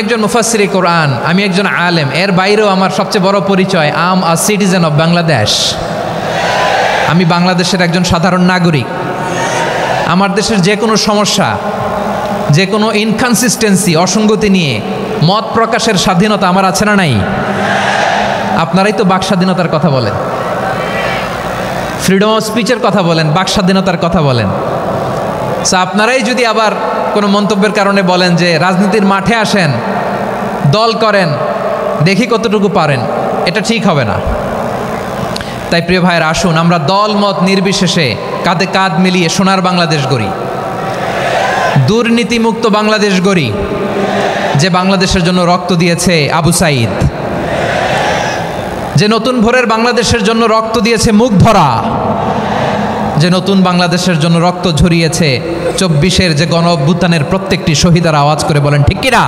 একজন মুফাসসিরে কোরআন, আমি একজন আলেম, এর বাইরেও আমার সবচেয়ে বড় পরিচয় আম আ সিটিজেন অফ বাংলাদেশ। আমি বাংলাদেশের একজন সাধারণ নাগরিক। আমার দেশের যে কোনো সমস্যা, যে কোনো ইনকনসিস্টেন্সি, অসঙ্গতি নিয়ে মত প্রকাশের স্বাধীনতা আমার আছে না নাই? আপনারাই তো বাক স্বাধীনতার কথা বলেন, ফ্রিডম অফ স্পিচের কথা বলেন, বাক স্বাধীনতার কথা বলেন। আপনারাই যদি আবার কোনো মন্তব্যের কারণে বলেন যে রাজনীতির মাঠে আসেন, দল করেন, দেখি কতটুকু পারেন, এটা ঠিক হবে না। তাই প্রিয় ভাইয়ের, আসুন আমরা দল মত নির্বিশেষে কাঁধে কাঁধ মিলিয়ে সোনার বাংলাদেশ গড়ি, দুর্নীতিমুক্ত বাংলাদেশ গড়ি, যে বাংলাদেশের জন্য রক্ত দিয়েছে আবু সাঈদ, যে নতুন ভোরের বাংলাদেশের জন্য রক্ত দিয়েছে মুখ ভরা, যে নতুন বাংলাদেশের জন্য রক্ত ঝরিয়েছে 24-এর যে গণ অভ্যুত্থানের প্রত্যেকটি শহীদার। আওয়াজ করে বলেন ঠিক কিনা?